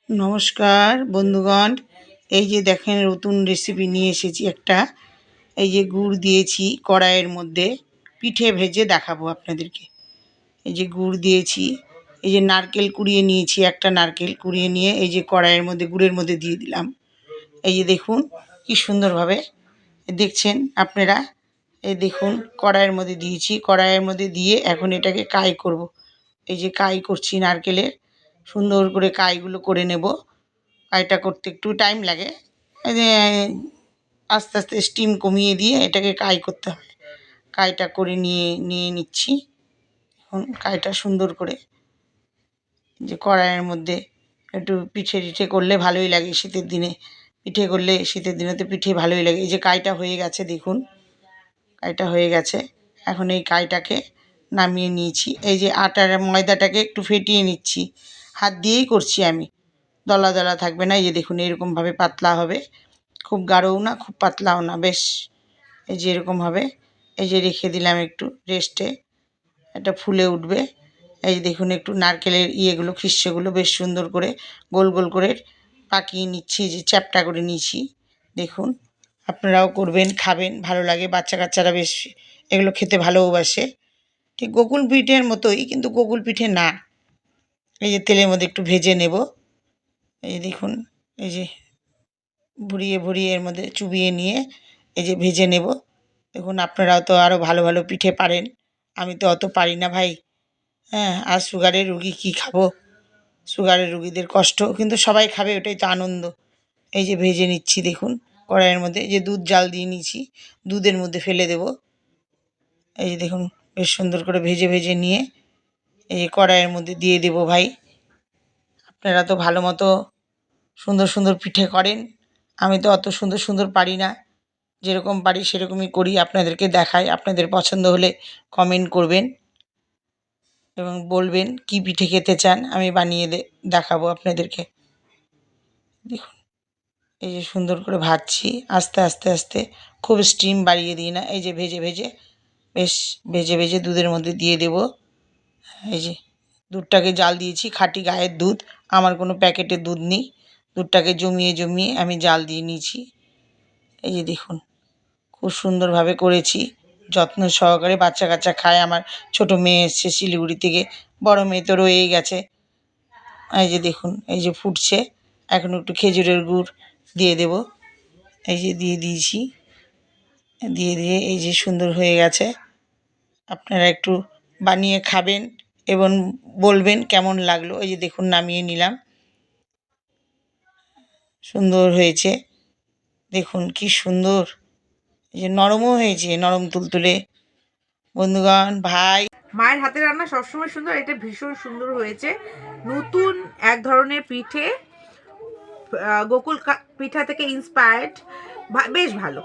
নমস্কার বন্ধুগণ, এই যে দেখেন নতুন রেসিপি নিয়ে এসেছি একটা। এই যে গুড় দিয়েছি কড়াইয়ের মধ্যে, পিঠে ভেজে দেখাবো আপনাদেরকে। এই যে গুড় দিয়েছি, এই যে নারকেল কুড়িয়ে নিয়েছি, একটা নারকেল কুড়িয়ে নিয়ে এই যে কড়াইয়ের মধ্যে গুড়ের মধ্যে দিয়ে দিলাম। এই যে দেখুন কি সুন্দরভাবে দেখছেন আপনারা। এই দেখুন কড়াইয়ের মধ্যে দিয়েছি, কড়াইয়ের মধ্যে দিয়ে এখন এটাকে কাই করব। এই যে কাই করছি নারকেলের, সুন্দর করে কাইগুলো করে নেব। কাইটা করতে একটু টাইম লাগে, এই যে আস্তে আস্তে স্টিম কমিয়ে দিয়ে এটাকে কাই করতে হয়। কাইটা করে নিয়ে নিয়ে নিচ্ছি। এখন কাইটা সুন্দর করে যে কড়াইয়ের মধ্যে একটু পিঠে টিঠে করলে ভালোই লাগে শীতের দিনে। পিঠে করলে শীতের দিনে তো পিঠে ভালোই লাগে। এই যে কাইটা হয়ে গেছে দেখুন, কাইটা হয়ে গেছে। এখন এই কাইটাকে নামিয়ে নিয়েছি। এই যে আটার ময়দাটাকে একটু ফেটিয়ে নিচ্ছি, হাত দিয়েই করছি আমি, দলা দলা থাকবে না। এই যে দেখুন এরকমভাবে পাতলা হবে, খুব গাঢ়ও না খুব পাতলাও না, বেশ এই যে এরকম হবে। এই যে রেখে দিলাম একটু রেস্টে, এটা ফুলে উঠবে। এই যে দেখুন একটু নারকেলের ইয়েগুলো খিস্যেগুলো বেশ সুন্দর করে গোল গোল করে পাকিয়ে নিচ্ছি, যে চ্যাপটা করে নিয়েছি। দেখুন আপনারাও করবেন, খাবেন, ভালো লাগে। বাচ্চা কাচ্চারা বেশ এগুলো খেতে ভালোবাসে। ঠিক গোকুল পিঠের মতোই, কিন্তু গোকুল পিঠে না। এই যে তেলের মধ্যে একটু ভেজে নেব। এই যে দেখুন, এই যে ভরিয়ে ভরিয়ে এর মধ্যে চুবিয়ে নিয়ে এই যে ভেজে নেব। দেখুন আপনারাও তো আরও ভালো ভালো পিঠে পারেন, আমি তো অত পারি না ভাই। হ্যাঁ, আর সুগারের রুগী কী খাবো, সুগারের রুগীদের কষ্ট, কিন্তু সবাই খাবে, ওটাই তো আনন্দ। এই যে ভেজে নিচ্ছি দেখুন কড়াইয়ের মধ্যে, এই যে দুধ জাল দিয়ে নিয়েছি, দুধের মধ্যে ফেলে দেব। এই যে দেখুন বেশ সুন্দর করে ভেজে ভেজে নিয়ে এই যে কড়াইয়ের মধ্যে দিয়ে দেব ভাই। আপনারা তো ভালো মতো সুন্দর সুন্দর পিঠে করেন, আমি তো অত সুন্দর সুন্দর পারি না। যেরকম পারি সেরকমই করি, আপনাদেরকে দেখাই। আপনাদের পছন্দ হলে কমেন্ট করবেন এবং বলবেন কী পিঠে খেতে চান, আমি বানিয়ে দেখাবো আপনাদেরকে। দেখুন এই যে সুন্দর করে ভাজছি আস্তে আস্তে আস্তে, খুব স্টিম বাড়িয়ে দিই না। এই যে ভেজে ভেজে বেশ ভেজে ভেজে দুধের মধ্যে দিয়ে দেব। এই যে দুধটাকে জাল দিয়েছি, খাঁটি গায়ের দুধ, আমার কোনো প্যাকেটের দুধ নেই। দুধটাকে জমিয়ে জমিয়ে আমি জাল দিয়ে নিয়েছি। এই যে দেখুন খুব সুন্দরভাবে করেছি, যত্ন সহকারে। বাচ্চা কাচ্চা খায়, আমার ছোটো মেয়ে এসছে শিলিগুড়ি থেকে, বড় মেয়ে তো রয়েই গেছে। এই যে দেখুন এই যে ফুটছে, এখন একটু খেজুরের গুড় দিয়ে দেব। এই যে দিয়ে দিয়েছি, দিয়ে দিয়ে এই যে সুন্দর হয়ে গেছে। আপনারা একটু বানিয়ে খাবেন এবং বলবেন কেমন লাগলো। এই যে দেখুন নামিয়ে নিলাম, সুন্দর হয়েছে। দেখুন কি সুন্দর, এই যে নরমও হয়েছে, নরম তুলতুলে। বন্ধুগণ ভাই, মায়ের হাতের রান্না সবসময় সুন্দর, এটা ভীষণ সুন্দর হয়েছে। নতুন এক ধরনের পিঠে, গোকুল পিঠা থেকে ইন্সপায়ার্ড, বেশ ভালো।